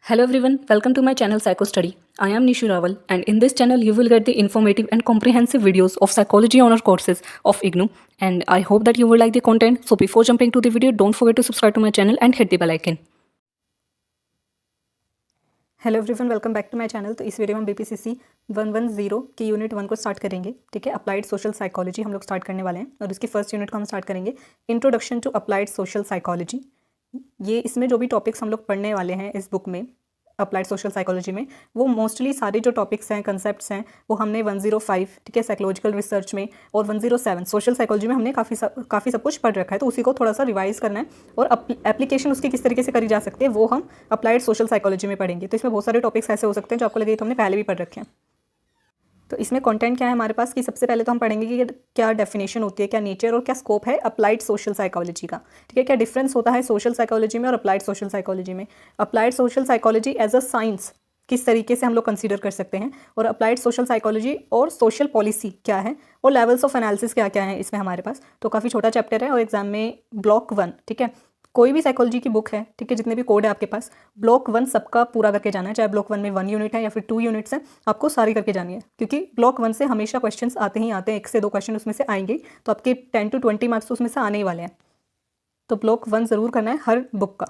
Hello everyone, welcome to my channel Psycho Study. I am Nishu Rawal, and in this channel you will get the informative and comprehensive videos of psychology honor courses of IGNOU, and I hope that you will like the content. So before jumping to the video, don't forget to subscribe to my channel and hit the bell icon. Hello everyone, welcome back to my channel. तो इस video में हम BPCC 110 की unit 1 को start करेंगे। ठीक है, applied social psychology हम लोग स्टार्ट करने वाले हैं और इसकी फर्स्ट यूनिट को हम स्टार्ट करेंगे introduction to applied social psychology. ये इसमें जो भी टॉपिक्स हम लोग पढ़ने वाले हैं इस बुक में अप्लाइड सोशल साइकोलॉजी में, वो मोस्टली सारे जो टॉपिक्स हैं, कंसेप्ट्स हैं, वो हमने 105 ठीक है साइकोलॉजिकल रिसर्च में और 107 सोशल साइकोलॉजी में हमने काफ़ी सब कुछ पढ़ रखा है। तो उसी को थोड़ा सा रिवाइज करना है और एप्लीकेशन उसकी किस तरीके से करी जा सकती है वो हम अप्लाइड सोशल साइकोलॉजी में पढ़ेंगे। तो इसमें बहुत सारे टॉपिक्स ऐसे हो सकते हैं जो आपको लगे तो हमने पहले भी पढ़ रखे हैं। तो इसमें कंटेंट क्या है हमारे पास कि सबसे पहले तो हम पढ़ेंगे कि क्या डेफिनेशन होती है, क्या नेचर और क्या स्कोप है अप्लाइड सोशल साइकोलॉजी का। ठीक है, क्या डिफरेंस होता है सोशल साइकोलॉजी में और अप्लाइड सोशल साइकोलॉजी में। Applied social psychology as a science किस तरीके से हम लोग कंसीडर कर सकते हैं, और अप्लाइड सोशल साइकोलॉजी और सोशल पॉलिसी क्या है, और लेवल्स ऑफ एनालिसिस क्या क्या है इसमें हमारे पास। तो काफ़ी छोटा चैप्टर है और एग्जाम में ब्लॉक 1 ठीक है, कोई भी साइकोलॉजी की बुक है ठीक है, जितने भी कोड है आपके पास, ब्लॉक 1 सबका पूरा करके जाना है। चाहे ब्लॉक 1 में 1 यूनिट है या फिर 2 यूनिट्स हैं, आपको सारी करके जानी है, क्योंकि ब्लॉक 1 से हमेशा क्वेश्चंस आते ही आते हैं, 1 से 2 क्वेश्चन उसमें से आएंगे, तो आपके 10 to 20 मार्क्स उसमें से आने ही वाले हैं। तो ब्लॉक 1 ज़रूर करना है हर बुक का।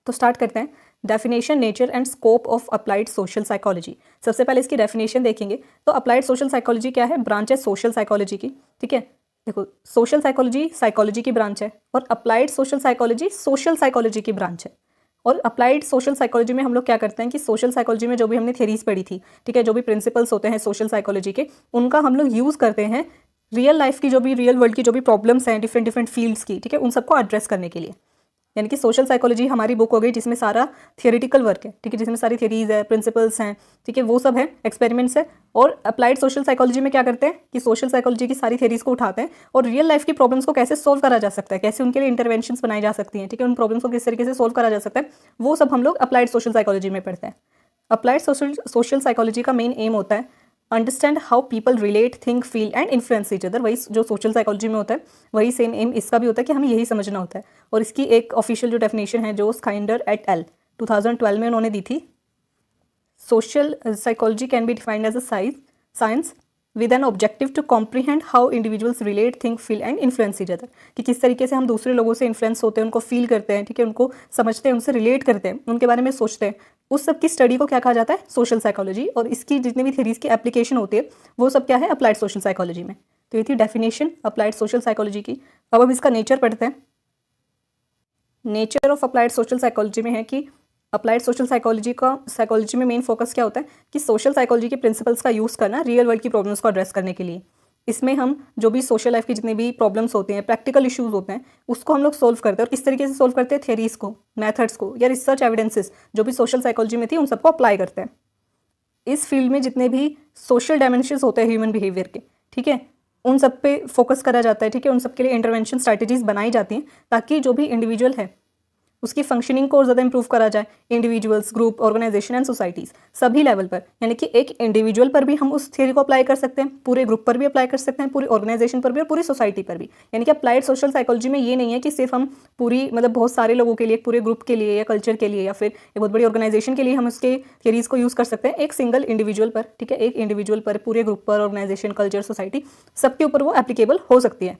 तो स्टार्ट करते हैं। Definition, nature and scope of applied social psychology. सबसे पहले इसकी डेफिनेशन देखेंगे। तो अप्लाइड सोशल साइकोलॉजी क्या है? ब्रांच है सोशल साइकोलॉजी की। ठीक है, देखो सोशल साइकोलॉजी साइकोलॉजी की ब्रांच है और applied social psychology social psychology की ब्रांच है। और अप्लाइड सोशल साइकोलॉजी में हम लोग क्या करते हैं कि सोशल साइकोलॉजी में जो भी हमने थ्योरीज पढ़ी थी, ठीक है, जो भी प्रिंसिपल्स होते हैं सोशल साइकोलॉजी के, उनका हम लोग यूज़ करते हैं रियल लाइफ की जो भी रियल वर्ल्ड की जो भी प्रॉब्लम्स हैं डिफरेंट डिफरेंट फील्ड्स की, ठीक है, उन सबको एड्रेस करने के लिए। यानी कि सोशल साइकोलॉजी हमारी बुक हो गई जिसमें सारा थियोरिटिकल वर्क है, ठीक है, जिसमें सारी थ्योरीज है, प्रिंसिपल्स हैं, ठीक है, वो सब है, एक्सपेरिमेंट्स है। और अप्लाइड सोशल साइकोलॉजी में क्या करते हैं कि सोशल साइकोलॉजी की सारी थ्योरीज को उठाते हैं और रियल लाइफ की प्रॉब्लम्स को कैसे सोल्व करा जा सकता है, कैसे उनके लिए इंटरवेंशंस बनाई जा सकती हैं, ठीक है, उन प्रॉब्लम्स को किस तरीके से सोल्व करा जा सकता है, वो सब हम लोग अप्लाइड सोशल साइकोलॉजी में पढ़ते हैं। अप्लाइड सोशल साइकोलॉजी का मेन एम होता है understand how people relate, think, feel and influence each other. वही जो सोशल साइकोलॉजी में होता है वही सेम एम इसका भी होता है कि हमें यही समझना होता है। और इसकी एक ऑफिशियल जो डेफिनेशन है जो स्काइंडर एट एल 2012 में उन्होंने दी थी, social psychology can be defined as a science with an objective to comprehend how individuals relate, think, feel and influence each other. कि किस तरीके से हम दूसरे लोगों से इन्फ्लुएंस होते हैं, उनको फील करते हैं, ठीक है, उनको समझते हैं, उनसे रिलेट करते हैं, उनके बारे में सोचते हैं, उस सब की स्टडी को क्या कहा जाता है? Social psychology. और इसकी जितनी भी थ्योरीज की एप्लीकेशन होती है वो सब क्या है? अप्लाइड सोशल साइकोलॉजी में। तो ये थी डेफिनेशन अप्लाइड सोशल साइकोलॉजी की। अब हम इसका नेचर पढ़ते हैं। Nature of applied social psychology में है कि अप्लाइड सोशल साइकोलॉजी में मेन फोकस क्या होता है कि सोशल साइकोलॉजी के प्रिंसिपल्स का यूज़ करना रियल वर्ल्ड की प्रॉब्लम्स को एड्रेस करने के लिए। इसमें हम जो भी सोशल लाइफ की जितनी भी प्रॉब्लम्स होती हैं, प्रैक्टिकल इश्यूज होते हैं, उसको हम लोग सोल्व करते हैं। और किस तरीके से सोल्व करते हैं? थ्योरीज को, मेथड्स को या रिसर्च एविडेंसेस जो भी सोशल साइकोलॉजी में थी उन सबको अप्लाई करते हैं। इस फील्ड में जितने भी सोशल डायमेंशंस होते हैं ह्यूमन बिहेवियर के, ठीक है, उन सब पे फोकस करा जाता है। ठीक है, उन सब के लिए इंटरवेंशन स्ट्रैटेजीज बनाई जाती हैं ताकि जो भी इंडिविजुअल है उसकी फंक्शनिंग को और ज़्यादा इंप्रूव करा जाए। Individuals, group, organization and societies सभी लेवल पर। यानी कि एक इंडिविजुअल पर भी हम उस थ्योरी को अप्लाई कर सकते हैं, पूरे ग्रुप पर भी अप्लाई कर सकते हैं, पूरी ऑर्गेनाइजेशन पर भी और पूरी सोसाइटी पर भी। यानी कि अप्लाइड सोशल साइकोलॉजी में ये नहीं है कि सिर्फ हम पूरी मतलब बहुत सारे लोगों के लिए, पूरे ग्रुप के लिए या कल्चर के लिए या फिर एक बहुत बड़ी ऑर्गेनाइजेशन के लिए हम उसके थ्योरीज को यूज़ कर सकते हैं। एक सिंगल इंडिविजुअल पर, ठीक है, एक इंडिविजुअल पर, पूरे ग्रुप पर, ऑर्गेनाइजेशन, कल्चर, सोसाइटी सबके ऊपर वो एप्लीकेबल हो सकती है।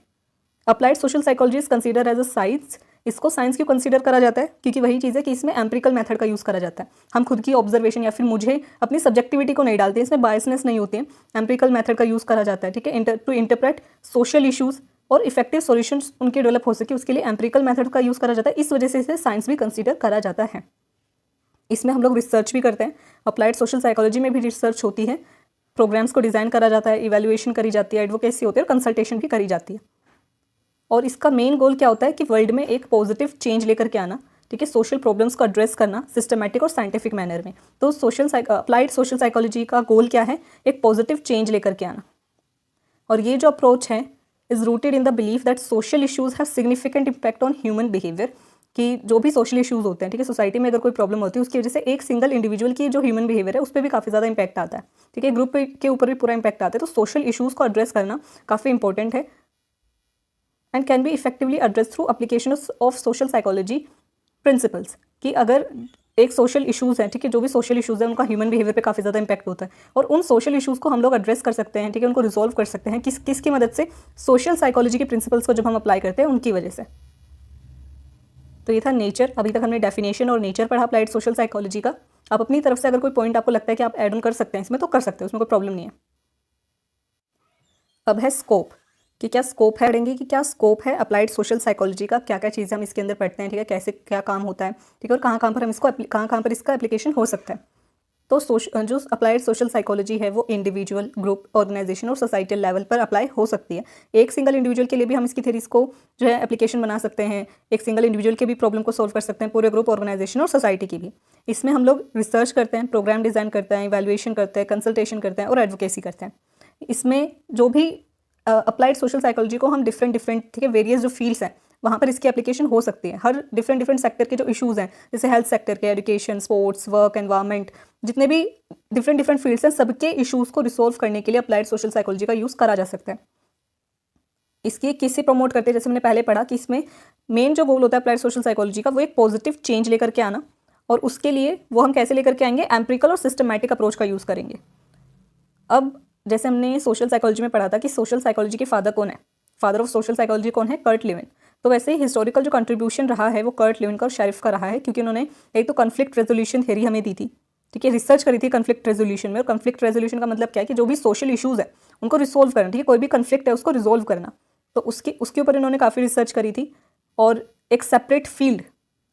Applied social psychology is consider as a science. इसको साइंस क्यों कंसीडर करा जाता है? क्योंकि वही चीज़ है कि इसमें एम्पिरिकल मेथड का यूज़ करा जाता है। हम खुद की ऑब्जर्वेशन या फिर मुझे अपनी सब्जेक्टिविटी को नहीं डालते, इसमें बायसनेस नहीं होती है, एम्पिरिकल मेथड का यूज़ करा जाता है। ठीक है, टू इंटरप्रेट सोशल इशूज़ और इफेक्टिव सॉल्यूशंस उनके डेवलप हो सके उसके लिए एम्पिरिकल मेथड का यूज़ करा जाता है। इस वजह से इसे साइंस भी कंसीडर करा जाता है। इसमें हम लोग रिसर्च भी करते हैं। अप्लाइड सोशल साइकोलॉजी में भी रिसर्च होती है, प्रोग्राम्स को डिज़ाइन करा जाता है, इवैल्यूएशन करी जाती है, एडवोकेसी होती है और कंसल्टेशन भी करी जाती है। और इसका मेन गोल क्या होता है कि वर्ल्ड में एक पॉजिटिव चेंज लेकर के आना, ठीक है, सोशल प्रॉब्लम्स को एड्रेस करना सिस्टमैटिक और साइंटिफिक मैनर में। तो अप्लाइड सोशल साइकोलॉजी का गोल क्या है? एक पॉजिटिव चेंज लेकर के आना। और ये जो अप्रोच है is rooted in the belief that social issues have significant impact on human behaviour. कि जो भी सोशल इशूज़ होते हैं, ठीक है, सोसाइटी में अगर कोई प्रॉब्लम होती है उसकी वजह से एक सिंगल इंडिविजुअल की जो ह्यूमन बिहेवियर है उस पर भी काफ़ी ज़्यादा इंपैक्ट आता है, ठीक है, ग्रुप के ऊपर भी पूरा इंपैक्ट आता है। तो सोशल इशूज़ को एड्रेस करना काफ़ी इंपॉर्टेंट है and can be effectively addressed through application of social psychology principles, कि अगर एक सोशल इश्यूज़ हैं, ठीक है, जो भी सोशल इश्यूज़ हैं उनका ह्यूमन बिहेवियर पे काफ़ी ज़्यादा इंपैक्ट होता है, और उन सोशल इश्यूज़ को हम लोग एड्रेस कर सकते हैं, ठीक है, उनको रिजॉल्व कर सकते हैं किसकी मदद से, सोशल साइकोलॉजी के प्रिंसिपल्स को जब हम अप्लाई करते हैं उनकी वजह से। तो ये था नेचर। अभी तक हमने डेफिनेशन और नेचर पढ़ा अप्लाइड सोशल साइकोलॉजी का। आप अपनी तरफ से अगर कोई पॉइंट आपको लगता है कि आप ऐड ऑन कर सकते हैं इसमें, तो कर सकते हैं, उसमें कोई प्रॉब्लम नहीं है। अब है स्कोप, कि क्या स्कोप है, पढ़ेंगे कि क्या स्कोप है अप्लाइड सोशल साइकोलॉजी का, क्या क्या चीज़ें हम इसके अंदर पढ़ते हैं, ठीक है, कैसे क्या काम होता है, ठीक है, और कहाँ पर हम इसको कहाँ पर इसका एप्लीकेशन हो सकता है। तो जो अप्लाइड सोशल साइकोलॉजी है वो इंडिविजुअल, ग्रुप, ऑर्गेनाइजेशन और सोसाइटल लेवल पर अप्लाई हो सकती है। एक सिंगल इंडिविजुअल के लिए भी हम इसकी थ्योरीज को जो है एप्लीकेशन बना सकते हैं, एक सिंगल इंडिविजुअल के भी प्रॉब्लम को सॉल्व कर सकते हैं, पूरे ग्रुप, ऑर्गेनाइजेशन और सोसाइटी की भी। इसमें हम लोग रिसर्च करते हैं, प्रोग्राम डिज़ाइन करते हैं, इवैल्यूएशन करते हैं, कंसल्टेशन करते हैं और एडवोकेसी करते हैं। इसमें जो भी अप्लाइड सोशल साइकोलॉजी को हम डिफरेंट ठीक है, वेरियस जो फील्ड्स हैं वहाँ पर इसकी एप्लीकेशन हो सकती है। हर डिफरेंट सेक्टर के जो इश्यूज़ हैं, जैसे हेल्थ सेक्टर के, एजुकेशन, स्पोर्ट्स, वर्क, एनवायरनमेंट, जितने भी डिफरेंट फील्ड्स हैं, सबके इश्यूज़ को रिसोल्व करने के लिए अप्लाइड सोशल साइकोलॉजी का यूज़ करा जा सकता है। इसकी किससे प्रमोट करते हैं, जैसे हमने पहले पढ़ा कि इसमें मेन जो गोल होता है अप्लाइड सोशल साइकोलॉजी का वो एक पॉजिटिव चेंज लेकर के आना, और उसके लिए वो हम कैसे लेकर के आएंगे, एम्पिरिकल और सिस्टमैटिक अप्रोच का यूज़ करेंगे। अब जैसे हमने सोशल साइकोलॉजी में पढ़ा था कि सोशल साइकोलॉजी के फादर कौन है, फादर ऑफ सोशल साइकोलॉजी कौन है, कर्ट लेविन। तो वैसे ही हिस्टोरिकल जो कंट्रीब्यूशन रहा है वो कर्ट लेविन का और शेरिफ का रहा है, क्योंकि उन्होंने एक तो कन्फ्लिक्ट रेजोल्यूशन थ्योरी हमें दी थी, ठीक है, रिसर्च करी थी कन्फ्लिक्ट रेजोल्यूशन में। और कन्फ्लिक्ट रेजोल्यूशन का मतलब क्या है कि जो भी सोशल इशूज़ है उनको रिसोल्व करना, ठीक है, कोई भी कन्फ्लिक्ट है उसको रिजोल्व करना। तो उसके ऊपर इन्होंने काफ़ी रिसर्च करी थी और एक सेपरेट फील्ड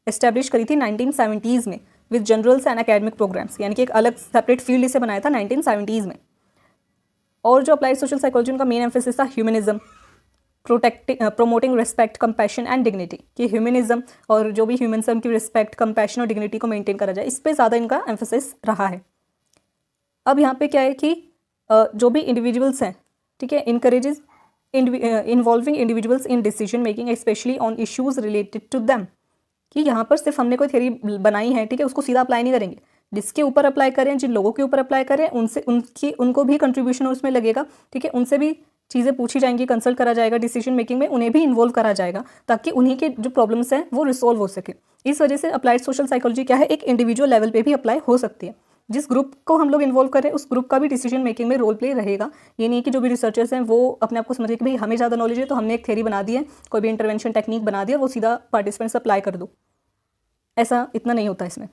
एस्टेब्लिश करी थी 1970s में with journals and academic programs, यानी कि एक अलग सेपरेट फील्ड इसे बनाया था 1970s में। और जो अप्लाइड सोशल साइकोलॉजी उनका मेन एम्फेसिस था humanism, promoting respect, compassion and dignity, कि ह्यूमनिज्म और जो भी ह्यूमनिज्म की रिस्पेक्ट, कंपैशन और डिग्निटी को मेंटेन करा जाए, इस पे ज़्यादा इनका एम्फेसिस रहा है। अब यहाँ पे क्या है कि जो भी इंडिविजुअल्स हैं, ठीक है, encourages involving individuals in decision making specially on issues related to them, कि यहाँ पर सिर्फ हमने कोई थ्योरी बनाई है, ठीक है, उसको सीधा अप्लाई नहीं करेंगे, जिसके ऊपर अप्लाई करें, जिन लोगों के ऊपर अप्लाई करें, उनको भी कंट्रीब्यूशन उसमें लगेगा, ठीक है, उनसे भी चीज़ें पूछी जाएंगी, कंसल्ट करा जाएगा, डिसीजन मेकिंग में उन्हें भी इन्वॉल्व करा जाएगा, ताकि उन्हीं के जो प्रॉब्लम्स हैं वो रिसॉल्व हो सके। इस वजह से अप्लाइड सोशल साइकोलॉजी क्या है, एक इंडिविजुअल लेवल पे भी अप्लाई हो सकती है। जिस ग्रुप को हम लोग इन्वॉल्व करें उस ग्रुप का भी डिसीजन मेकिंग में रोल प्ले रहेगा। ये नहीं कि जो भी रिसर्चर्स हैं वो अपने आप को समझे कि भाई हमें ज़्यादा नॉलेज है तो हमने एक थ्योरी बना दी है, कोई भी इंटरवेंशन टेक्निक बना दी और वो सीधा पार्टिसिपेंट्स अप्लाई कर दो, ऐसा इतना नहीं होता इसमें।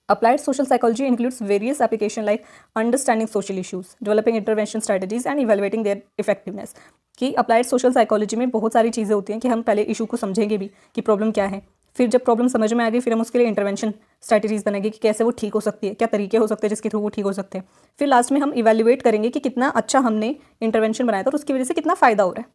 Applied social psychology includes various applications like understanding social issues, developing intervention strategies and evaluating their effectiveness. कि applied social psychology में बहुत सारी चीज़ें होती हैं कि हम पहले इशू को समझेंगे भी कि प्रॉब्लम क्या है, फिर जब प्रॉब्लम समझ में आ गई फिर हम उसके लिए इंटरवेंशन स्ट्रैटेजीज बनेंगे कि कैसे वो ठीक हो सकती है, क्या तरीके हो सकते हैं जिसके थ्रू वो ठीक हो सकते हैं। फिर लास्ट में हम इवेल्युएट करेंगे कि कितना अच्छा हमने इंटरवेंशन बनाया था और उसकी वजह से कितना फ़ायदा हो रहा है।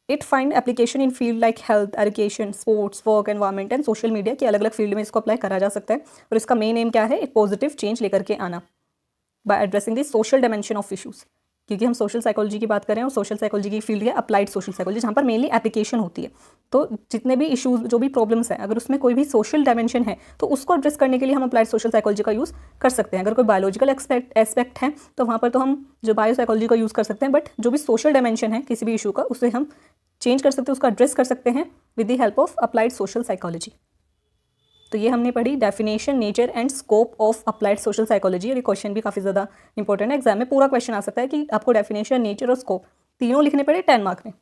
It find application in field like health, education, sports, work, environment and social media की अलग अलग फील्ड में इसको अप्लाई करा जा सकता है। और इसका मेन एम क्या है, एक पॉजिटिव चेंज लेकर के आना by addressing the social dimension of issues, क्योंकि हम सोशल साइकोलॉजी की बात करें और सोशल साइकोलॉजी की फील्ड है अप्लाइड सोशल साइकोलॉजी, जहाँ पर मेनली एप्लीकेशन होती है। तो जितने भी इशूज़, जो भी प्रॉब्लम्स हैं, अगर उसमें कोई भी सोशल डायमेंशन है तो उसको एड्रेस करने के लिए हम अप्लाइड सोशल साइकोलॉजी का यूज़ कर सकते हैं। अगर कोई बायोलॉजिकल एस्पेक्ट है तो वहाँ पर तो हम जो बायो साइकोलॉजी का यूज़ कर सकते हैं, बट जो भी सोशल डायमेंशन है किसी भी इशू का उसे हम चेंज कर सकते हैं, उसका एड्रेस कर सकते हैं with the help of applied social psychology. तो ये हमने पढ़ी definition, nature and scope of applied social psychology. और ये क्वेश्चन भी काफ़ी ज़्यादा इंपॉर्टेंट है, एग्जाम में पूरा क्वेश्चन आ सकता है कि आपको डेफिनेशन, नेचर और स्कोप तीनों लिखने पड़े 10 मार्क में।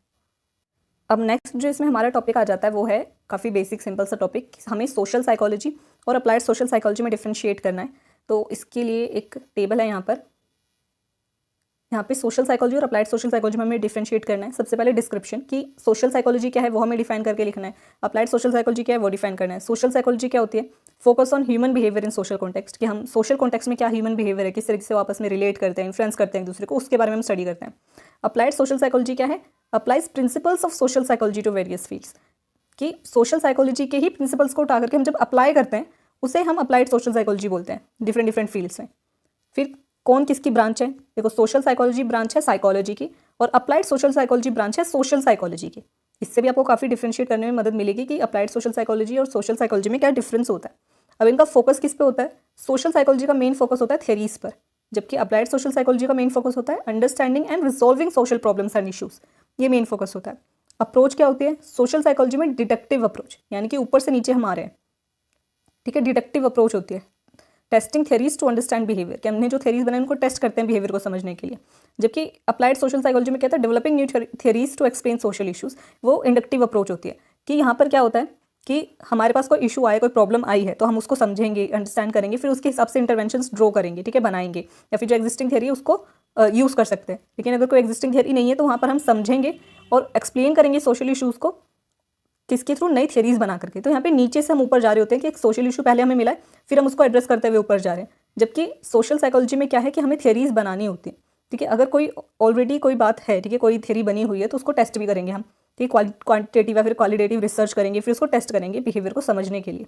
अब नेक्स्ट जो इसमें हमारा टॉपिक आ जाता है वो है काफ़ी बेसिक सिंपल सा टॉपिक, हमें सोशल साइकोलॉजी और अप्लाइड सोशल साइकोलॉजी में डिफ्रेंशिएट करना है। तो इसके लिए एक टेबल है यहाँ पे सोशल साइकोलॉजी और अप्लाइड सोशल साइकोलॉजी में हमें डिफरेंशिएट करना है। सबसे पहले डिस्क्रिप्शन कि सोशल साइकोलॉजी क्या है वो हमें डिफाइन करके लिखना है, अप्लाइड सोशल साइकोलॉजी क्या है वो डिफाइन करना है। सोशल साइकोलॉजी क्या होती है, focus on human behaviour in social context, कि हम सोशल कॉन्टेक्स्ट में क्या ह्यूमन बिहेवियर है, किस तरीके से वो आपस में रिलेट करते हैं, इन्फ्लुएंस करते हैं एक दूसरे को, उसके बारे में हम स्टडी करते हैं। अप्लाइड सोशल साइकोलॉजी क्या है, applies principles of social psychology to various fields, कि सोशल साइकोलॉजी के ही प्रिंसिपल्स को उठा करके हम जब अप्लाई करते हैं उसे हम अप्लाइड सोशल साइकोलॉजी बोलते हैं डिफरेंट फील्ड्स में। फिर कौन किसकी ब्रांच है, देखो सोशल साइकोलॉजी ब्रांच है साइकोलॉजी की और अप्लाइड सोशल साइकोलॉजी ब्रांच है सोशल साइकोलॉजी की। इससे भी आपको काफ़ी डिफरेंशिएट करने में मदद मिलेगी कि अप्लाइड सोशल साइकोलॉजी और सोशल साइकोलॉजी में क्या डिफरेंस होता है। अब इनका फोकस किस पे होता है, सोशल साइकोलॉजी का मेन फोकस होता है थ्योरीज पर, जबकि अप्लाइड सोशल साइकोलॉजी का मेन फोकस होता है understanding and resolving social problems and issues, ये मेन फोकस होता है। अप्रोच क्या होती है सोशल साइकोलॉजी में? डिडक्टिव अप्रोच, यानी कि ऊपर से नीचे हम आ रहे हैं, ठीक है, डिडक्टिव अप्रोच होती है। Testing theories to understand behaviour, कि हमने जो थेरीज बनाए उनको टेस्ट करते हैं बिहेवियर को समझने के लिए। जबकि अप्लाइड सोशल साइकोलॉजी में कहता है developing new theories to explain social issues, वो इंडक्टिव अप्रोच होती है। कि यहाँ पर क्या होता है कि हमारे पास कोई इशू आया, कोई प्रॉब्लम आई है, तो हम उसको समझेंगे, अंडरस्टैंड करेंगे, फिर उसके हिसाब से इंटरवेंशंस ड्रॉ करेंगे, ठीक है, बनाएंगे, या फिर जो एग्जिस्टिंग थेरी है उसको यूज़ कर सकते हैं। लेकिन अगर कोई एग्जिस्टिंग थेरी नहीं है तो वहाँ पर हम समझेंगे और एक्सप्लेन करेंगे सोशल इशूज़ को किसके थ्रू? नई थेरीज बना करके। तो यहाँ पे नीचे से हम ऊपर जा रहे होते हैं कि एक सोशल इशू पहले हमें मिला है, फिर हम उसको एड्रेस करते हुए ऊपर जा रहे हैं। जबकि सोशल साइकोलॉजी में क्या है कि हमें थेरीज बनानी होती है, ठीक है। अगर कोई ऑलरेडी कोई बात है, ठीक है, कोई थेरी बनी हुई है तो उसको टेस्ट भी करेंगे हम, ठीक है, क्वांटिटेटिव या फिर क्वालिटेटिव रिसर्च करेंगे, फिर उसको टेस्ट करेंगे बिहेवियर को समझने के लिए।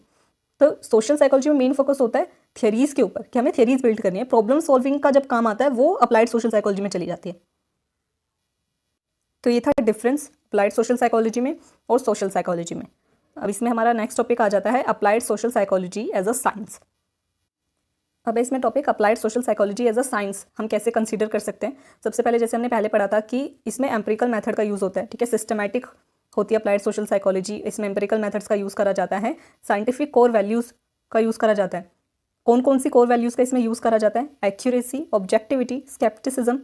तो सोशल साइकोलॉजी में मेन फोकस होता है थेरीज के ऊपर कि हमें थेरीज बिल्ड करनी है। प्रॉब्लम सॉल्विंग का जब काम आता है वो अप्लाइड सोशल साइकोलॉजी में चली जाती है। तो ये था डिफरेंस अप्लाइड सोशल साइकोलॉजी में और सोशल साइकोलॉजी में। अब इसमें हमारा नेक्स्ट टॉपिक आ जाता है applied social psychology as a science. अब इसमें topic applied social psychology as a science हम कैसे कंसीडर कर सकते हैं। सबसे पहले जैसे हमने पहले पढ़ा था कि इसमें एम्पिरिकल मेथड का यूज़ होता है, ठीक है, सिस्टमैटिक होती है अप्लाइड सोशल साइकोलॉजी, इसमें एम्पिरिकल मेथड्स का यूज़ करा जाता है, साइंटिफिक कोर वैल्यूज़ का यूज़ करा जाता है। कौन कौन सी कोर वैल्यूज़ का इसमें यूज़ करा जाता है? Accuracy, objectivity, scepticism,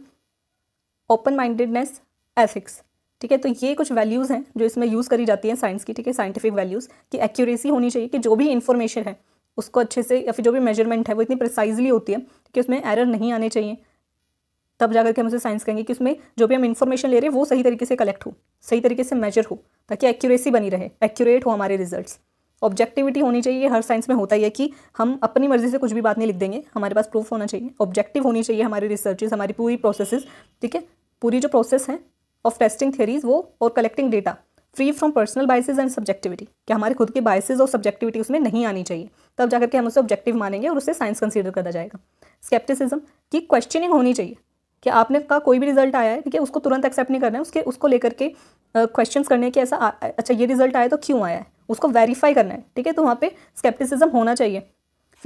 open mindedness, ethics, ठीक है। तो ये कुछ वैल्यूज़ हैं जो इसमें यूज़ करी जाती हैं साइंस की, ठीक है, साइंटिफिक वैल्यूज़ की। एक्यूरेसी होनी चाहिए कि जो भी इन्फॉर्मेशन है उसको अच्छे से, या फिर जो भी मेजरमेंट है वो इतनी प्रिसाइजली होती है कि उसमें एरर नहीं आने चाहिए। तब जाकर के हम उसे साइंस कहेंगे कि उसमें जो भी हम इन्फॉर्मेशन ले रहे हैं वो सही तरीके से कलेक्ट हो, सही तरीके से मेजर हो, ताकि एक्यूरेसी बनी रहे, एक्यूरेट हो हमारे रिजल्ट्स। ऑब्जेक्टिविटी होनी चाहिए, हर साइंस में होता ही है कि हम अपनी मर्जी से कुछ भी बात नहीं लिख देंगे, हमारे पास प्रूफ होना चाहिए। ऑब्जेक्टिव होनी चाहिए हमारी रिसर्चेज, हमारी पूरी प्रोसेसेस, ठीक है, पूरी जो प्रोसेस है ऑफ टेस्टिंग थेरीज वो और collecting data free from personal biases and subjectivity, कि हमारे खुद के बायसेस और सब्जेक्टिविटी उसमें नहीं आनी चाहिए। तब जाकर के हम उसे ऑब्जेक्टिव मानेंगे और उसे साइंस कंसीडर करा जाएगा। स्केप्टिसिज्म की क्वेश्चनिंग होनी चाहिए कि आपने का कोई भी रिजल्ट आया है, ठीक है, उसको तुरंत एक्सेप्ट नहीं करना है, उसको लेकर के क्वेश्चंस करने के ऐसा अच्छा ये रिजल्ट आया तो क्यों आया है, उसको वेरीफाई करना है, ठीक है। तो वहाँ पे स्केप्टिसिज्म होना चाहिए।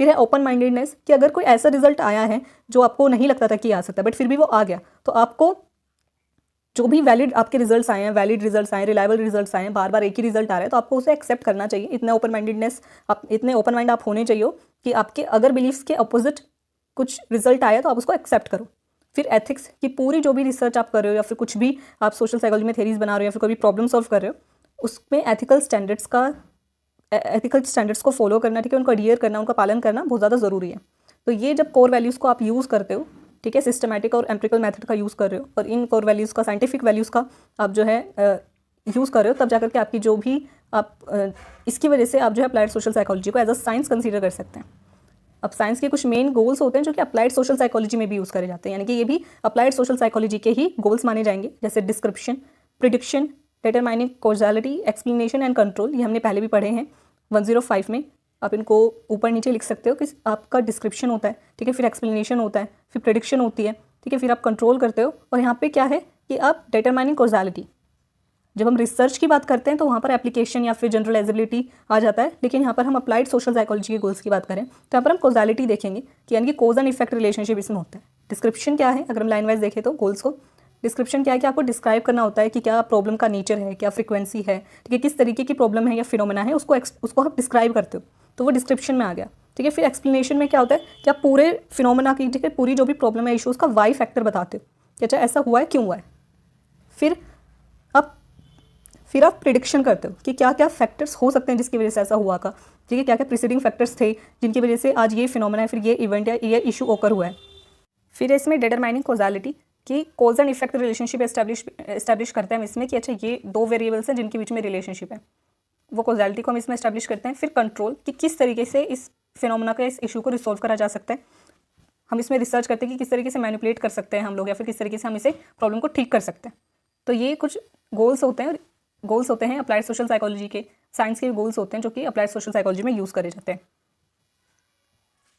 फिर है ओपन माइंडेडनेस, कि अगर कोई ऐसा रिजल्ट आया है जो आपको नहीं लगता था कि आ सकता, बट फिर भी वो आ गया, तो आपको जो भी वैलिड आपके रिजल्ट्स आए हैं, वैलिड रिजल्ट्स आए, रिलायबल रिजल्ट्स आए हैं, बार बार एक ही रिजल्ट आ रहा है, तो आपको उसे एक्सेप्ट करना चाहिए। इतना ओपन माइंडेडनेस, आप इतने ओपन माइंड आप होने चाहिए कि आपके अगर बिलीफ्स के अपोजिट कुछ रिजल्ट आया तो आप उसको एक्सेप्ट करो। फिर एथिक्स, कि पूरी जो भी रिसर्च आप कर रहे हो या फिर कुछ भी आप सोशल साइकोलॉजी में थेरीज बना रहे हो या फिर कोई भी प्रॉब्लम सॉल्व कर रहे हो, उसमें एथिकल स्टैंडर्ड्स को फॉलो करना, ठीक है, उनको अडियर करना, उनका पालन करना बहुत ज़्यादा ज़रूरी है। तो ये जब कोर वैल्यूज़ को आप यूज़ करते हो, ठीक है, सिस्टमैटिक और एम्पिरिकल मेथड का यूज़ कर रहे हो, और इन कोर वैल्यूज़ का, साइंटिफिक वैल्यूज़ का आप जो है यूज़ कर रहे हो, तब जाकर के आपकी जो भी आप इसकी वजह से आप जो है अप्लाइड सोशल साइकोलॉजी को एज अ साइंस कंसीडर कर सकते हैं। अब साइंस के कुछ मेन गोल्स होते हैं जो कि अप्लाइड सोशल साइकोलॉजी में भी यूज़ करे जाते हैं, यानी कि ये भी अप्लाइड सोशल साइकोलॉजी के ही गोल्स माने जाएंगे, जैसे description, prediction, determining causality, explanation and control. ये हमने पहले भी पढ़े हैं 105 में, आप इनको ऊपर नीचे लिख सकते हो कि आपका डिस्क्रिप्शन होता है, ठीक है, फिर एक्सप्लेनेशन होता है, फिर प्रेडिक्शन होती है, ठीक है, फिर आप कंट्रोल करते हो, और यहाँ पे क्या है कि आप डिटरमाइनिंग कॉजालिटी, जब हम रिसर्च की बात करते हैं तो वहाँ पर एप्लीकेशन या फिर जनरलाइजेबिलिटी आ जाता है, लेकिन यहाँ पर हम अप्लाइड सोशल साइकोलॉजी के गोल्स की बात करें तो यहाँ पर हम कॉजालिटी देखेंगे कि यानी कि कोज एंड इफेक्ट रिलेशनशिप इसमें होता है। डिस्क्रिप्शन क्या है, अगर हम लाइन वाइज देखें तो गोल्स को, डिस्क्रिप्शन क्या है कि आपको डिस्क्राइब करना होता है कि क्या प्रॉब्लम का नेचर है, क्या फ्रीक्वेंसी है, ठीक है, किस तरीके की प्रॉब्लम है या फिनोमेना है, उसको आप डिस्क्राइब करते हो, तो वो डिस्क्रिप्शन में आ गया, ठीक है। फिर एक्सप्लेनेशन में क्या होता है कि आप पूरे फिनोमेना की, ठीक है, पूरी जो भी प्रॉब्लम है, इशूज़ का वाई फैक्टर बताते हो कि अच्छा ऐसा हुआ है, क्यों हुआ है। फिर आप प्रिडिक्शन करते हो कि क्या क्या फैक्टर्स हो सकते हैं जिसकी वजह से ऐसा हुआ का, ठीक है, क्या क्या प्रीसीडिंग फैक्टर्स थे जिनकी वजह से आज ये फिनोमेना है, फिर ये इवेंट या ये इशू ओकर हुआ है। फिर इसमें डिटरमाइनिंग कॉजालिटी, कि cause and effect relationship establish करते हैं हम इसमें कि अच्छा ये दो वेरिएबल्स हैं जिनके बीच में रिलेशनशिप है, वो कॉजालिटी को हम इसमें एस्टैब्लिश करते हैं। फिर कंट्रोल, कि किस तरीके से इस फिनोमेना का, इस इशू को रिसॉल्व करा जा सकता है, हम इसमें रिसर्च करते हैं कि किस तरीके से मैनिपुलेट कर सकते हैं हम लोग, या फिर किस तरीके से हम इसे प्रॉब्लम को ठीक कर सकते हैं। तो ये कुछ गोल्स होते हैं अप्लाइड सोशल साइकोलॉजी के, साइंस के गोल्स होते हैं जो कि अप्लाइड सोशल साइकोलॉजी में यूज़ करे जाते हैं।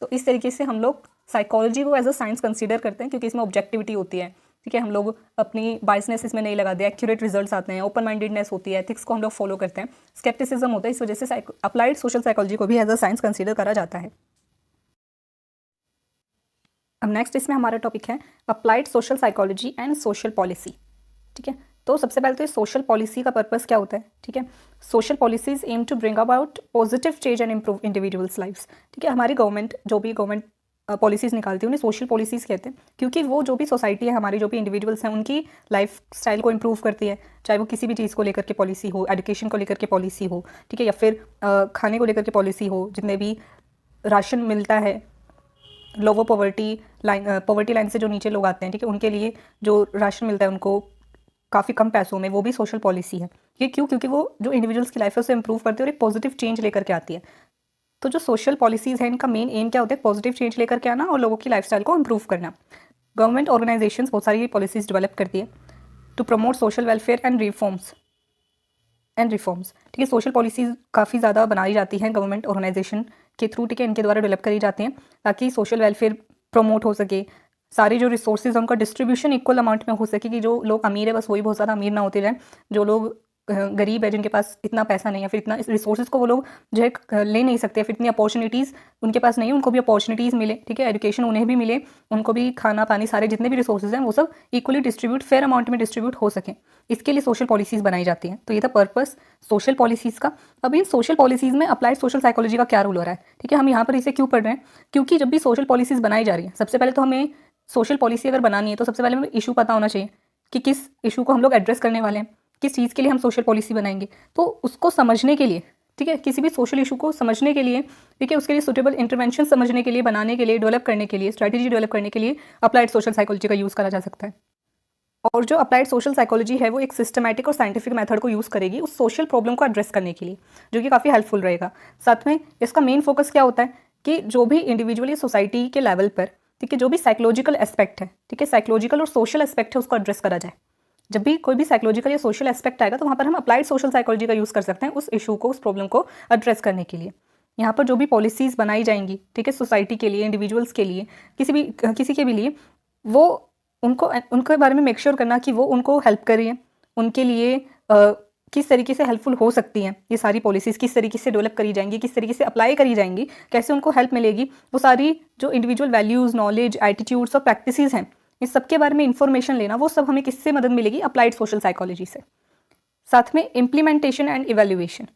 तो इस तरीके से हम लोग साइकोलॉजी को एज अ साइंस कंसीडर करते हैं, क्योंकि इसमें ऑब्जेक्टिविटी होती है, ठीक है, हम लोग अपनी बायसनेस इसमें नहीं लगाते, एक्यूरेट रिजल्ट्स आते हैं, ओपन माइंडेडनेस होती है, एथिक्स को हम लोग फॉलो करते हैं, स्केप्टिसिज्म होता है, इस वजह से अप्लाइड सोशल साइकोलॉजी को भी एज अ साइंस कंसीडर करा जाता है। अब नेक्स्ट इसमें हमारा टॉपिक है applied social psychology and social policy, ठीक है। तो सबसे पहले तो ये सोशल पॉलिसी का पर्पस क्या होता है, ठीक है। Social policies aim to bring about positive change and improve individuals lifes, ठीक है। हमारी गवर्नमेंट जो भी गवर्नमेंट पॉलिसीज़ निकालती है उन्हें सोशल पॉलिसीज़ कहते हैं, क्योंकि वो जो भी सोसाइटी है हमारी, जो भी इंडिविजुअल्स हैं, उनकी लाइफ स्टाइल को इम्प्रूव करती है। चाहे वो किसी भी चीज़ को लेकर के पॉलिसी हो, एजुकेशन को लेकर के पॉलिसी हो, ठीक है, या फिर खाने को लेकर के पॉलिसी हो, जितने भी राशन मिलता है लोअर पॉवर्टी लाइन से जो नीचे लोग आते हैं, ठीक है, उनके लिए जो राशन मिलता है उनको काफ़ी कम पैसों में, वो भी सोशल पॉलिसी है। ये क्यों? क्योंकि वो जो इंडिविजुअल्स की लाइफ है उसे इंप्रूव करती है और एक पॉजिटिव चेंज लेकर के आती है। तो जो सोशल पॉलिसीज़ हैं इनका मेन एम क्या होता है? पॉजिटिव चेंज लेकर के आना और लोगों की लाइफस्टाइल को इंप्रूव करना। गवर्नमेंट ऑर्गेनाइजेशंस बहुत सारी पॉलिसीज़ डेवलप करती है to promote social welfare and reforms, ठीक है। सोशल पॉलिसीज़ काफ़ी ज़्यादा बनाई जाती हैं गवर्नमेंट ऑर्गेनाइजेशन के थ्रू, ठीक है, इनके द्वारा डेवलप करी जाती हैं ताकि सोशल वेलफेयर प्रमोट हो सके, सारे जो रिसोर्सेज हैं उनका डिस्ट्रीब्यूशन इक्वल अमाउंट में हो सके, कि जो लोग अमीर है बस वही बहुत ज़्यादा अमीर ना होते जाएं, जो लोग गरीब है, जिनके पास इतना पैसा नहीं है, फिर इतना रिसोर्सेज को वो लोग जो है ले नहीं सकते, फिर इतनी अपॉर्चुनिटीज़ उनके पास नहीं है, उनको भी अपॉर्चुनिटीज़ मिले, ठीक है, एजुकेशन उन्हें भी मिले, उनको भी खाना पानी सारे जितने भी रिसोर्सेज हैं वो सब इक्वली डिस्ट्रीब्यूट, फेयर अमाउंट में डिस्ट्रीब्यूट हो सकें, इसके लिए सोशल पॉलिसीज़ बनाई जाती हैं। तो ये था पर्पस सोशल पॉलिसीज़ का। अब इन सोशल पॉलिसीज़ में अप्लाइड सोशल साइकोलॉजी का क्या रोल हो रहा है, ठीक है। हम यहाँ पर इसे क्यों पढ़ रहे हैं? क्योंकि जब भी सोशल पॉलिसीज़ बनाई जा रही है, सबसे पहले तो हमें सोशल पॉलिसी अगर बनानी है तो सबसे पहले हमें इशू पता होना चाहिए कि किस इशू को हम लोग एड्रेस करने वाले हैं, किस चीज़ के लिए हम सोशल पॉलिसी बनाएंगे। तो उसको समझने के लिए, ठीक है, किसी भी सोशल इशू को समझने के लिए, ठीक है, उसके लिए सूटेबल इंटरवेंशन समझने के लिए, बनाने के लिए, डेवलप करने के लिए, स्ट्रैटेजी डेवलप करने के लिए अप्लाइड सोशल साइकोलॉजी का यूज़ करा जा सकता है। और जो अप्लाइड सोशल साइकोलॉजी है वो एक सिस्टमैटिक और साइंटिफिक मेथड को यूज़ करेगी उस सोशल प्रॉब्लम को एड्रेस करने के लिए, जो कि काफ़ी हेल्पफुल रहेगा। साथ में इसका मेन फोकस क्या होता है कि जो भी इंडिविजुअल या सोसाइटी के लेवल पर, ठीक है, जो भी साइकोलॉजिकल एस्पेक्ट है, ठीक है, साइकोलॉजिकल और सोशल एस्पेक्ट है, उसको एड्रेस करा जाए। जब भी कोई भी साइकोलॉजिकल या सोशल एस्पेक्ट आएगा तो वहाँ पर हम अप्लाइड सोशल साइकोलॉजी का यूज़ कर सकते हैं उस इशू को, उस प्रॉब्लम को एड्रेस करने के लिए। यहाँ पर जो भी पॉलिसीज़ बनाई जाएंगी, ठीक है, सोसाइटी के लिए, इंडिविजुअल्स के लिए, किसी के भी लिए, वो उनके बारे में मेक श्योर करना कि वो उनको हेल्प कर रही है, उनके लिए किस तरीके से हेल्पफुल हो सकती हैं ये सारी पॉलिसीज़, किस तरीके से डेवलप करी जाएंगी, किस तरीके से अप्लाई करी जाएंगी, कैसे उनको हेल्प मिलेगी, वो सारी जो इंडिविजुअल वैल्यूज़, नॉलेज, एटीट्यूड्स और प्रैक्टिसेस हैं, इस सब के बारे में इंफॉर्मेशन लेना, वो सब हमें किससे मदद मिलेगी? अप्लाइड सोशल साइकोलॉजी से। साथ में इम्प्लीमेंटेशन एंड इवैल्यूएशन,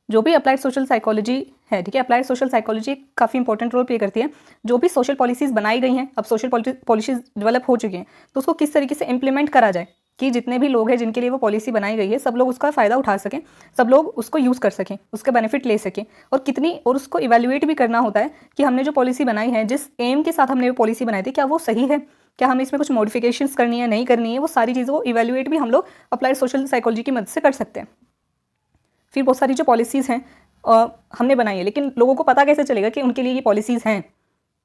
जो भी अप्लाइड सोशल साइकोलॉजी है, ठीक है, अप्लाइड सोशल साइकोलॉजी काफ़ी इंपॉर्टेंट रोल प्ले करती है। जो भी सोशल पॉलिसीज़ बनाई गई हैं, अब सोशल पॉलिसीज़ डेवलप हो चुकी हैं, तो उसको किस तरीके से इम्प्लीमेंट करा जाए कि जितने भी लोग हैं जिनके लिए वो पॉलिसी बनाई गई है, सब लोग उसका फ़ायदा उठा सकें, सब लोग उसको यूज़ कर सकें, उसका बेनिफिट ले सकें, और उसको इवैल्यूएट भी करना होता है कि हमने जो पॉलिसी बनाई है, जिस एम के साथ हमने वो पॉलिसी बनाई थी, क्या वो सही है, क्या हमें इसमें कुछ मॉडिफिकेशंस करनी है, नहीं करनी है, वो सारी चीज़ों को इवैल्यूएट भी हम लोग अप्लाइड सोशल साइकोलॉजी की मदद से कर सकते हैं। फिर बहुत सारी जो पॉलिसीज़ हैं हमने बनाई है, लेकिन लोगों को पता कैसे चलेगा कि उनके लिए ये पॉलिसीज़ हैं,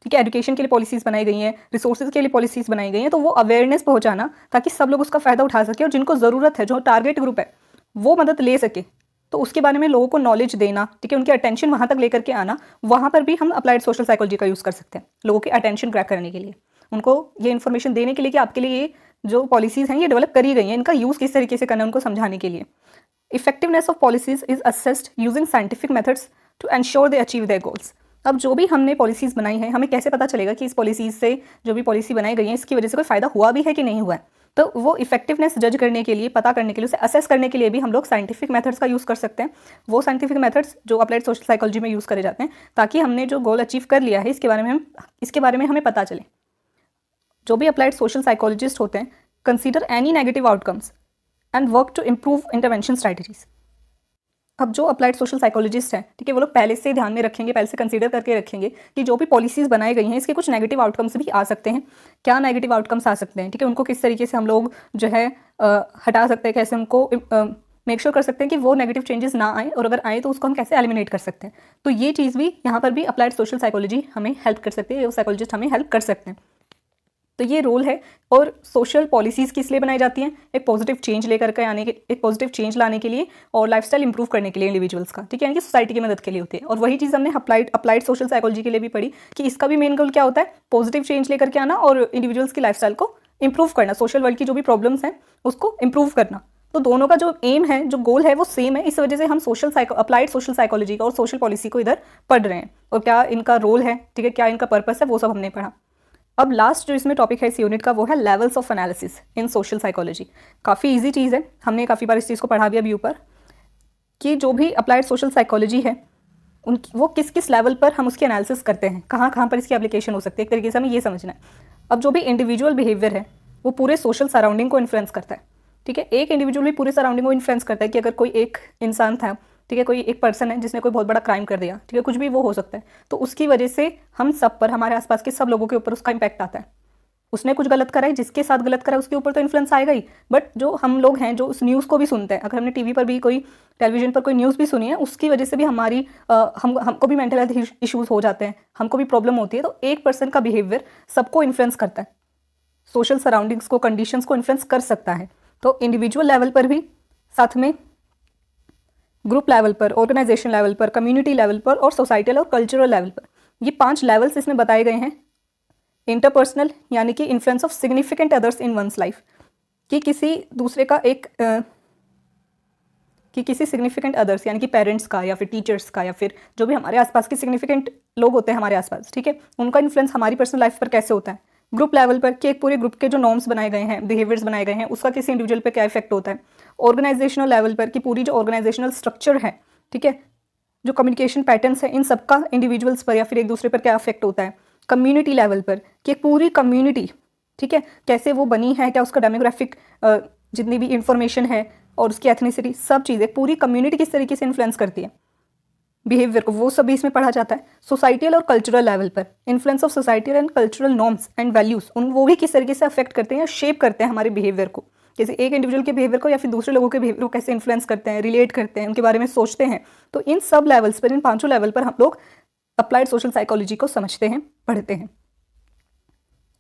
ठीक है, एजुकेशन के लिए पॉलिसीज़ बनाई गई हैं, रिसोर्सेज के लिए पॉलिसीज़ बनाई गई हैं, तो वो अवेयरनेस पहुंचाना ताकि सब लोग उसका फ़ायदा उठा सके और जिनको ज़रूरत है, जो टारगेट ग्रुप है, वो मदद ले सके, तो उसके बारे में लोगों को नॉलेज देना, ठीक है, उनकी अटेंशन वहाँ तक लेकर के आना, वहाँ पर भी हम अप्लाइड सोशल साइकोलॉजी का यूज़ कर सकते हैं लोगों की अटेंशन ग्रैब करने के लिए, उनको ये इन्फॉर्मेशन देने के लिए कि आपके लिए ये जो पॉलिसीज़ हैं ये डेवलप करी गई हैं, इनका यूज़ किस तरीके से करना है उनको समझाने के लिए। Effectiveness of policies is assessed using scientific methods to ensure they achieve their goals. अब जो भी हमने पॉलिसीज़ बनाई हैं, हमें कैसे पता चलेगा कि इस पॉलिसीज़ से, जो भी पॉलिसी बनाई गई है, इसकी वजह से कोई फ़ायदा हुआ भी है कि नहीं हुआ है? तो वो इफेक्टिवनेस जज करने के लिए, पता करने के लिए, उसे असेस करने के लिए भी हम लोग साइंटिफिक मेथड्स का यूज़ कर सकते हैं। वो साइंटिफिक मेथड्स जो अप्लाइड सोशल साइकोलॉजी में यूज़ करे जाते हैं, ताकि हमने जो गोल अचीव कर लिया है इसके बारे में हमें पता चले। जो भी अप्लाइड सोशल साइकोलॉजिस्ट होते हैं, consider any negative outcomes and work to improve intervention strategies. अब जो अप्लाइड सोशल साइकोलॉजिस्ट हैं, ठीक है, वो लोग पहले से ध्यान में रखेंगे, पहले से कंसीडर करके रखेंगे कि जो भी पॉलिसीज़ बनाई गई हैं इसके कुछ नेगेटिव आउटकम्स भी आ सकते हैं। क्या नेगेटिव आउटकम्स आ सकते हैं, ठीक है, उनको किस तरीके से हम लोग जो है हटा सकते हैं, कैसे उनको मेक श्योर कर सकते हैं कि वो नेगेटिव चेंजेस ना आए, और अगर आए तो उसको हम कैसे एलिमिनेट कर सकते हैं। तो ये चीज़ भी यहाँ पर भी अप्लाइड सोशल साइकोलॉजी हमें हेल्प कर सकती है, वो साइकोलॉजिस्ट हमें हेल्प कर सकते हैं। तो ये रोल है। और सोशल पॉलिसीज़ किस लिए बनाई जाती हैं? एक पॉजिटिव चेंज एक पॉजिटिव चेंज लाने के लिए और लाइफस्टाइल इंप्रूव करने के लिए इंडिविजुअल्स का, ठीक है, यानी कि सोसाइटी की मदद के लिए होती है। और वही चीज़ हमने अप्लाइड सोशल साइकोलॉजी के लिए भी पढ़ी कि इसका भी मेन गोल क्या होता है? पॉजिटिव चेंज लेकर के आना और इंडिविजुअल्स की लाइफस्टाइल को इंप्रूव करना, सोशल वर्ल्ड की जो भी प्रॉब्लम्स हैं उसको इंप्रूव करना। तो दोनों का जो एम है, जो गोल है, वो सेम है। इस वजह से हम अप्लाइड सोशल साइकोलॉजी का और सोशल पॉलिसी को इधर पढ़ रहे हैं। और क्या इनका रोल है, ठीक है, क्या इनका पर्पस है, वो सब हमने पढ़ा। अब लास्ट जो इसमें टॉपिक है इस यूनिट का वो है levels of analysis in social psychology. काफ़ी इजी चीज़ है, हमने काफ़ी बार इस चीज़ को पढ़ा भी अभी ऊपर, कि जो भी अप्लाइड सोशल साइकोलॉजी है उनकी वो किस किस लेवल पर हम उसकी एनालिसिस करते हैं, कहाँ कहाँ पर इसकी एप्लीकेशन हो सकती है, एक तरीके से हमें ये समझना है। अब जो भी इंडिविजुअल बिहेवियर है वो पूरे सोशल सराउंडिंग को इन्फ्लुएंस करता है, ठीक है। एक इंडिविजुअल भी पूरे सराउंडिंग को इन्फ्लुएंस करता है कि अगर कोई एक इंसान था, ठीक है, कोई एक पर्सन है जिसने कोई बहुत बड़ा क्राइम कर दिया, ठीक है, कुछ भी वो हो सकता है, तो उसकी वजह से हम सब पर, हमारे आसपास के सब लोगों के ऊपर उसका इम्पैक्ट आता है। उसने कुछ गलत करा है, जिसके साथ गलत करा है उसके ऊपर तो इन्फ्लुएंस आएगा ही, बट जो हम लोग हैं जो उस न्यूज़ को भी सुनते हैं, अगर हमने टीवी पर भी कोई, टेलीविजन पर कोई न्यूज़ भी सुनी है, उसकी वजह से भी हमारी हमको भी मेंटल हेल्थ इश्यूज़ हो जाते हैं, हमको भी प्रॉब्लम होती है। तो एक पर्सन का बिहेवियर सबको इन्फ्लुएंस करता है, सोशल सराउंडिंग्स को, कंडीशंस को इन्फ्लुएंस कर सकता है। तो इंडिविजुअल लेवल पर भी, साथ में ग्रुप लेवल पर, ऑर्गेनाइजेशन लेवल पर, कम्युनिटी लेवल पर और सोसाइटल और कल्चरल लेवल पर, ये 5 लेवल्स इसमें बताए गए हैं। इंटरपर्सनल यानी कि influence of significant others in one's life, कि किसी दूसरे का कि किसी सिग्निफिकेंट अदर्स यानी कि पेरेंट्स का या फिर टीचर्स का या फिर जो भी हमारे आसपास के सिग्निफिकेंट लोग होते हैं हमारे आसपास, ठीक है, उनका इन्फ्लुएंस हमारी पर्सनल लाइफ पर कैसे होता है। ग्रुप लेवल पर कि एक पूरे ग्रुप के जो नॉर्म्स बनाए गए हैं, बिहेवियर्स बनाए गए हैं, उसका किसी इंडिविजुअल पर क्या इफेक्ट होता है। ऑर्गेनाइजेशनल लेवल पर कि पूरी जो ऑर्गेनाइजेशनल स्ट्रक्चर है, ठीक है, जो कम्युनिकेशन पैटर्न्स है, इन सबका इंडिविजुअल्स पर या फिर एक दूसरे पर क्या इफेक्ट होता है। कम्युनिटी लेवल पर कि एक पूरी कम्युनिटी, ठीक है, कैसे वो बनी है, क्या उसका डेमोग्राफिक जितनी भी इंफॉर्मेशन है और उसकी एथनिसिटी, सब चीज़ें, पूरी कम्युनिटी किस तरीके से इन्फ्लुएंस करती है बिहेवियर को, वो सब भी इसमें पढ़ा जाता है। सोसाइटल और कल्चरल लेवल पर influence of societal and cultural norms and values, वो भी किस तरीके से अफेक्ट करते हैं या शेप करते हैं हमारे बिहेवियर को, जैसे एक इंडिविजुअल के बिहेवियर को या फिर दूसरे लोगों के बिहेवियर को कैसे इन्फ्लुएंस करते हैं, रिलेट करते हैं, उनके बारे में सोचते हैं। तो इन सब लेवल्स पर, इन 5 लेवल पर हम लोग अप्लाइड सोशल साइकोलॉजी को समझते हैं, पढ़ते हैं।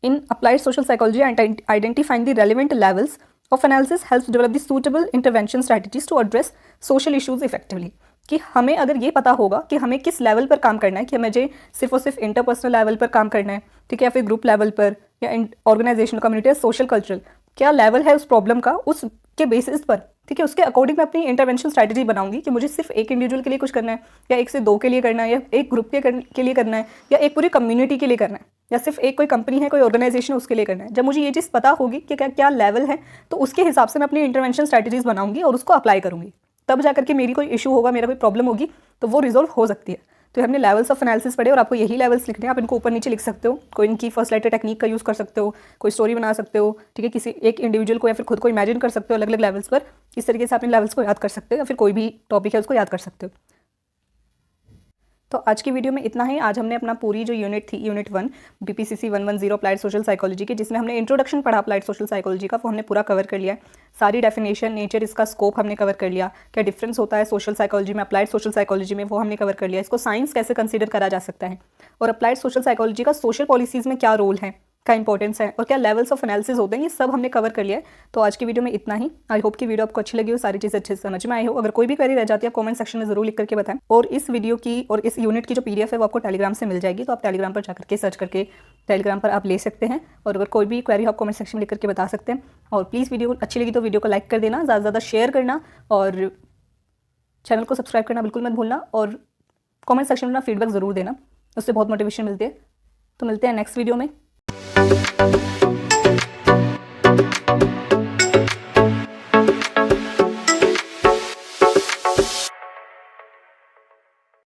In applied social psychology, identifying the relevant levels of analysis helps develop the suitable intervention strategies to address social issues effectively. कि हमें अगर ये पता होगा कि हमें किस लेवल पर काम करना है, कि हमें सिर्फ और सिर्फ इंटरपर्सनल लेवल पर काम करना है, ठीक है, या फिर ग्रुप लेवल पर या ऑर्गेनाइजेशनल, कम्युनिटी, सोशल, कल्चरल, क्या लेवल है उस प्रॉब्लम का, उसके बेसिस पर, ठीक है, उसके अकॉर्डिंग मैं अपनी इंटरवेंशन स्ट्रैटेजी बनाऊंगी कि मुझे सिर्फ एक इंडिविजुअल के लिए कुछ करना है, या 1 से 2 के लिए करना है, या एक ग्रुप के लिए करना है, या एक पूरी कम्युनिटी के लिए करना है, या सिर्फ एक कोई कंपनी है, कोई ऑर्गेनाइजेशन उसके लिए करना है। जब मुझे ये चीज़ पता होगी कि क्या क्या लेवल है, तो उसके हिसाब से मैं अपनी इंटरवेंशन स्ट्रैटेजीज बनाऊंगी और उसको अप्लाई करूंगी, तब जाकर के मेरी कोई इशू होगा, मेरा कोई प्रॉब्लम होगी तो वो रिजॉल्व हो सकती है। तो हमने लेवल्स ऑफ एनालिसिस पढ़े और आपको यही लेवल्स लिखने हैं, आप इनको ऊपर नीचे लिख सकते हो, कोई इनकी फर्स्ट लेटर टेक्निक का यूज़ कर सकते हो, कोई स्टोरी बना सकते हो, ठीक है, किसी एक इंडिविजुअल को या फिर खुद को इमेजिन कर सकते हो अलग अलग लेवल्स पर, इस तरीके से अपने लेवल्स को याद कर सकते हो, या फिर कोई भी टॉपिक है उसको याद कर सकते हो। तो आज की वीडियो में इतना ही। आज हमने अपना पूरी जो यूनिट थी, unit 1 BPCC 110 applied social psychology की, जिसमें हमने इंट्रोडक्शन पढ़ा अप्लाइड सोशल साइकोलॉजी का, वो हमने पूरा कवर कर लिया है। सारी डेफिनेशन, नेचर, इसका स्कोप हमने कवर कर लिया, क्या डिफरेंस होता है सोशल साइकोलॉजी में, अप्लाइड सोशल साइकोलॉजी में, वो हमने कवर कर लिया। इसको साइंस कैसे कंसिडर करा जा सकता है, और अप्लाइड सोशल साइकोलॉजी का सोशल पॉलिसीज़ में क्या रोल है, का इंपॉर्टेंस है, और क्या लेवल्स ऑफ एनालिसिस होते हैं, ये सब हमने कवर कर लिया है। तो आज की वीडियो में इतना ही। आई होप कि वीडियो आपको अच्छी लगी हो, सारी चीज़ अच्छे से समझ में आई हो। अगर कोई भी क्वेरी रह जाती है कमेंट सेक्शन में जरूर लिख करके बताएं। और इस वीडियो की और इस यूनिट की जो PDF है वो आपको टेलीग्राम से मिल जाएगी, तो आप टेलीग्राम पर जाकर के सर्च करके टेलीग्राम पर आप ले सकते हैं। और अगर कोई भी क्वेरी आप कमेंट सेक्शन में लिख करके बता सकते हैं। और प्लीज़ वीडियो अच्छी लगी तो वीडियो को लाइक कर देना, ज़्यादा से ज़्यादा शेयर करना, और चैनल को सब्सक्राइब करना बिल्कुल मत भूलना, और कमेंट सेक्शन में अपना फीडबैक ज़रूर देना, उससे बहुत मोटिवेशन मिलती है। तो मिलते हैं नेक्स्ट वीडियो में।